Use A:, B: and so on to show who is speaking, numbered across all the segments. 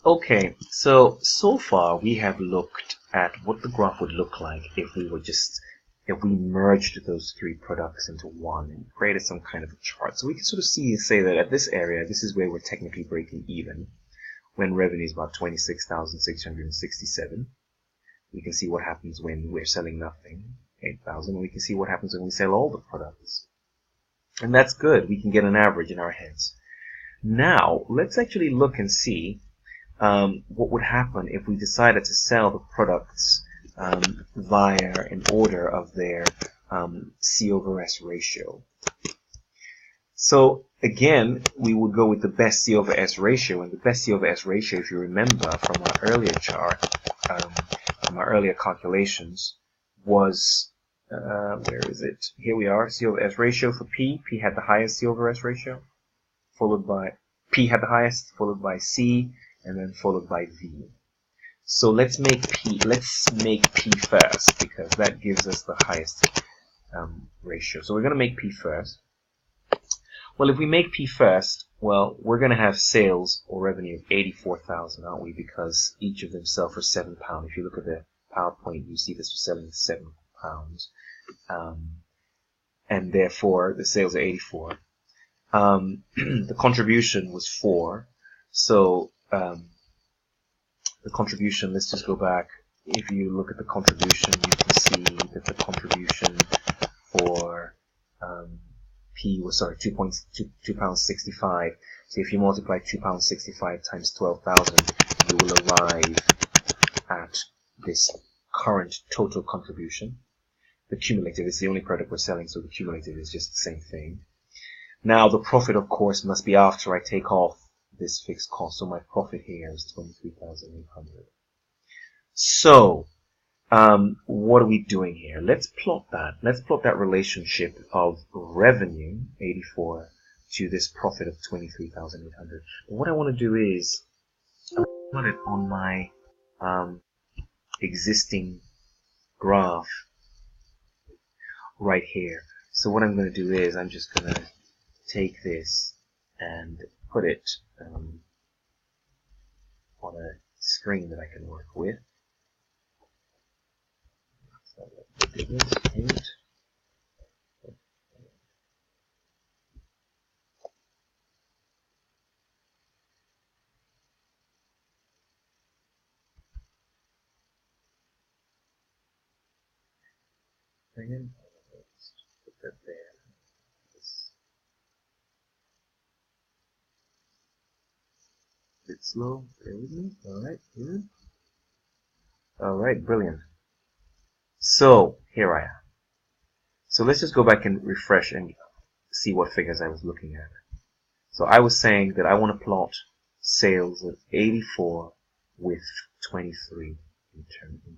A: Okay, so far we have looked at what the graph would look like if we merged those three products into one and created some kind of a chart. So we can sort of say that at this area, this is where we're technically breaking even, when revenue is about 26,667. We can see what happens when we're selling nothing, 8,000, and we can see what happens when we sell all the products. And that's good. We can get an average in our heads. Now, let's actually look and see what would happen if we decided to sell the products via an order of their C/S ratio. So again, we would go with the best C/S ratio, and the best C/S ratio, if you remember from our earlier chart, from our earlier calculations, was where is it? Here we are. C/S ratio for P. P had the highest C/S ratio, followed by P had the highest, followed by C, and then followed by V. So let's make P first, because that gives us the highest ratio. So we're going to make P first. Well, if we make P first, well, we're going to have sales or revenue of 84,000, aren't we? Because each of them sell for £7. If you look at the PowerPoint, you see this was selling £7. And therefore, the sales are 84. The contribution was 4. So the contribution, let's just go back. If you look at the contribution, you can see that the contribution for P was, sorry, £2.65. So if you multiply £2.65 times 12,000, you will arrive at this current total contribution. The cumulative is the only product we're selling, so the cumulative is just the same thing. Now the profit, of course, must be after I take off this fixed cost. So my profit here is 23,800. So what are we doing here? Let's plot that. Let's plot that relationship of revenue, 84, to this profit of 23,800. But what I want to do is put it on my existing graph right here. So what I'm going to do is I'm just going to take this and put it on a screen that I can work with. So let's do this. Again, let's put that there. Bit slow, bear with me. Alright, good. Alright, brilliant. So, here I am. So let's just go back and refresh and see what figures I was looking at. So I was saying that I want to plot sales of 84 with 23 in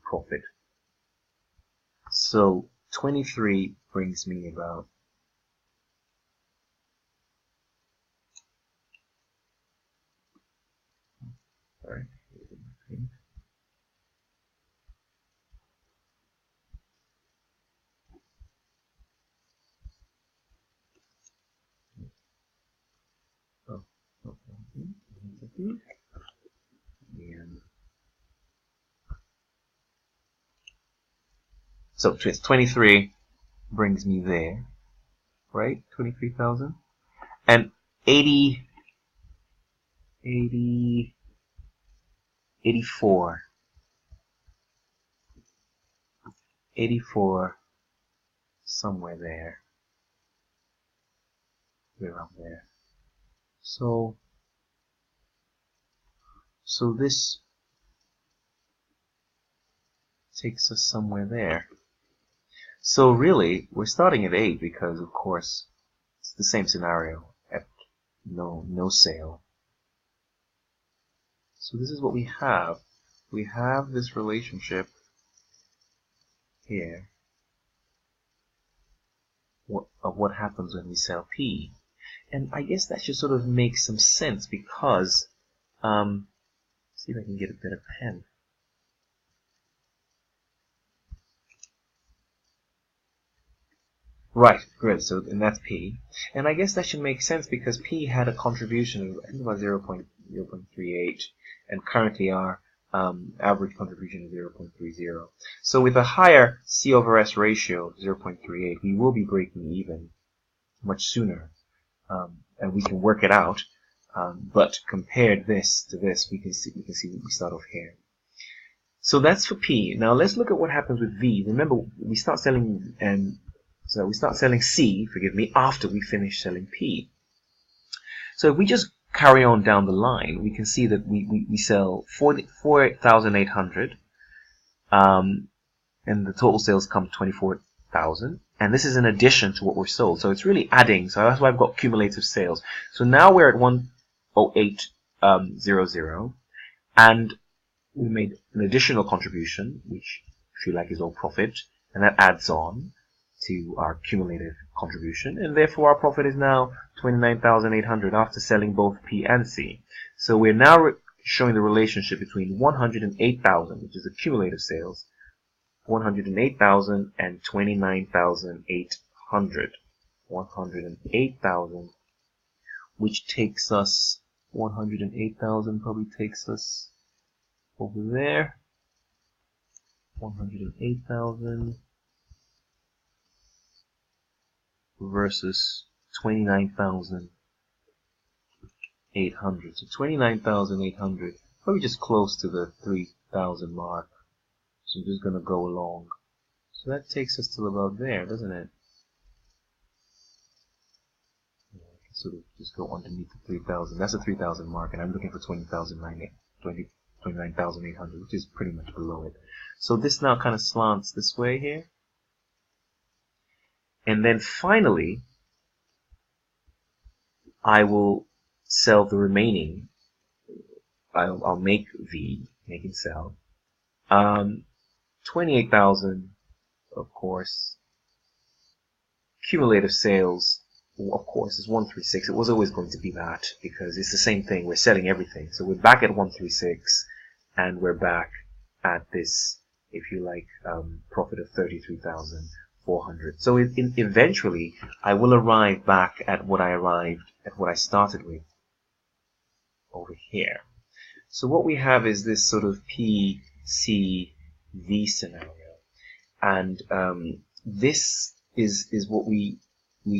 A: profit. So 23 brings me about sorry. So 23 brings me there, right? 23,000. And 84, somewhere there. We're up there. So this takes us somewhere there. So really, we're starting at 8 because, of course, it's the same scenario at no sale. So this is what we have. We have this relationship here of what happens when we sell P. And I guess that should sort of make some sense because, see if I can get a better pen. Right, good. So, and that's P. And I guess that should make sense because P had a contribution of, I think, about 0.9 0.38, and currently our average contribution is 0.30. So with a higher C over S ratio of 0.38, we will be breaking even much sooner, and we can work it out. But compared this to this, we can see we start off here. So that's for P. Now let's look at what happens with V. Remember, we start selling C, forgive me, after we finish selling P. So if we just carry on down the line, we can see that we sell 48,800, and the total sales come 24,000. And this is in addition to what we're sold. So it's really adding. So that's why I've got cumulative sales. So now we're at 10800, and we made an additional contribution, which, if you like, is all profit, and that adds on to our cumulative contribution, and therefore our profit is now 29,800 after selling both P and C. So we're now showing the relationship between 108,000, which is the cumulative sales, 108,000 and 29,800. 108,000, which takes us, 108,000 probably takes us over there. 108,000 versus 29,800. So 29,800, probably just close to the 3,000 mark. So I'm just going to go along. So that takes us to about there, doesn't it? Yeah, I can sort of just go underneath the 3,000. That's the 3,000 mark, and I'm looking for 29,800, which is pretty much below it. So this now kind of slants this way here. And then finally, I will sell the remaining. I'll make V, make and sell. 28,000, of course. Cumulative sales, of course, is 136. It was always going to be that because it's the same thing. We're selling everything. So we're back at 136, and we're back at this, if you like, profit of 33,400. So eventually, I will arrive back at what I started with over here. So what we have is this sort of PCV scenario, and this is what we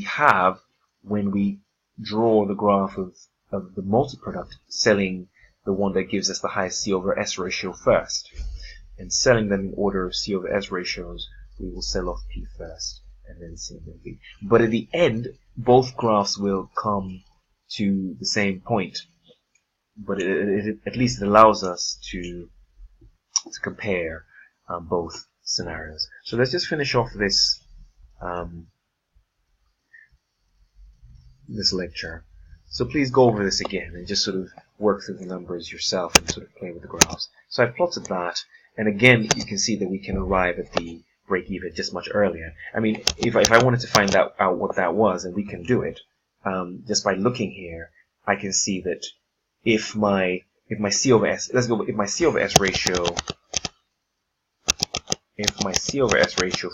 A: have when we draw the graph of the multi-product, selling the one that gives us the highest C over S ratio first, and selling them in order of C over S ratios. We will sell off P first, and then C and then V. But at the end, both graphs will come to the same point. But at least it allows us to compare both scenarios. So let's just finish off this this lecture. So please go over this again and just sort of work through the numbers yourself and sort of play with the graphs. So I've plotted that, and again you can see that we can arrive at the break even just much earlier. I mean, if I wanted to find out what that was, and we can do it just by looking here, I can see that if my C over S, let's go, if my C over S ratio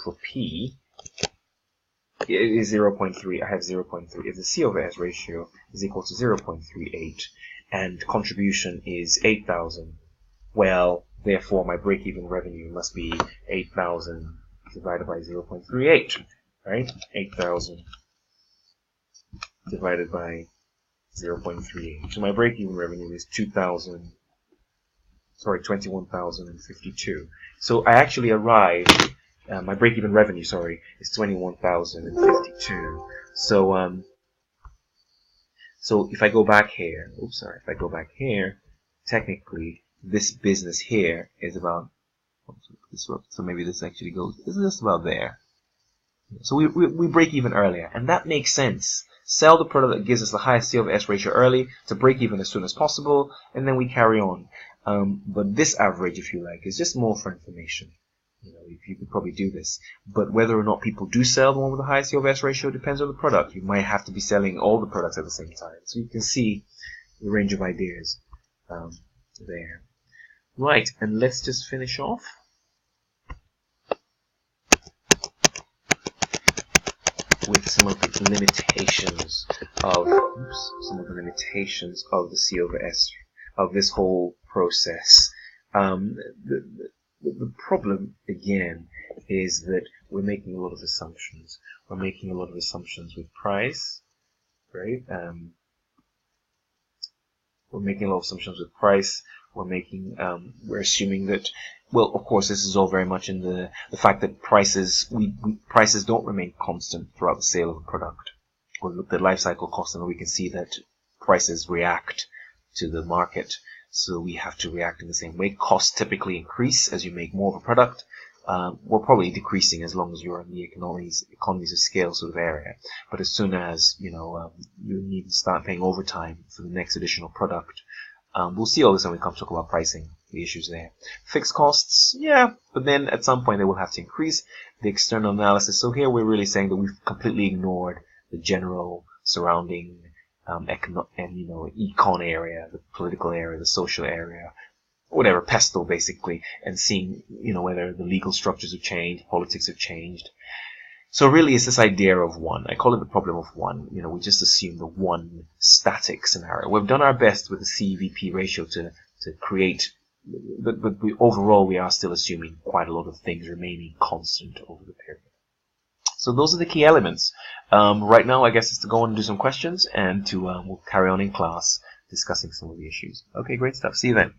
A: for P is 0.3, I have 0.3. If the C over S ratio is equal to 0.38 and contribution is 8,000, well, therefore my break-even revenue must be 8,000 divided by 0.38, right? 8,000 divided by 0.38. So my break-even revenue is 21,052. So I actually arrived. My break-even revenue, is 21,052. So so if I go back here, technically this business here is about. So maybe this actually goes. This is just about there. So we break even earlier, and that makes sense. Sell the product that gives us the highest C over S ratio early to break even as soon as possible, and then we carry on. But this average, if you like, is just more for information. You know, you could probably do this. But whether or not people do sell the one with the highest C over S ratio depends on the product. You might have to be selling all the products at the same time. So you can see the range of ideas there. Right, and let's just finish off. With some of the limitations of the C over S of this whole process. The problem, again, is that we're making a lot of assumptions. We're making a lot of assumptions with price, right? We're making a lot of assumptions with price. We're assuming that, well, of course, this is all very much in the fact that prices don't remain constant throughout the sale of a product. We look at life cycle cost, and we can see that prices react to the market. So we have to react in the same way. Costs typically increase as you make more of a product. Well, probably decreasing as long as you're in the economies of scale sort of area. But as soon as, you need to start paying overtime for the next additional product, we'll see all this when we come to talk about pricing, the issues there. Fixed costs, yeah, but then at some point they will have to increase. The external analysis. So here we're really saying that we've completely ignored the general surrounding econ area, the political area, the social area, whatever, pestle basically, and seeing, whether the legal structures have changed, politics have changed. So really it's this idea of one. I call it the problem of one. We just assume the one static scenario. We've done our best with the CVP ratio to create, but overall we are still assuming quite a lot of things remaining constant over the period. So those are the key elements. Right now, I guess, is to go on and do some questions, and we'll carry on in class discussing some of the issues. Okay, great stuff. See you then.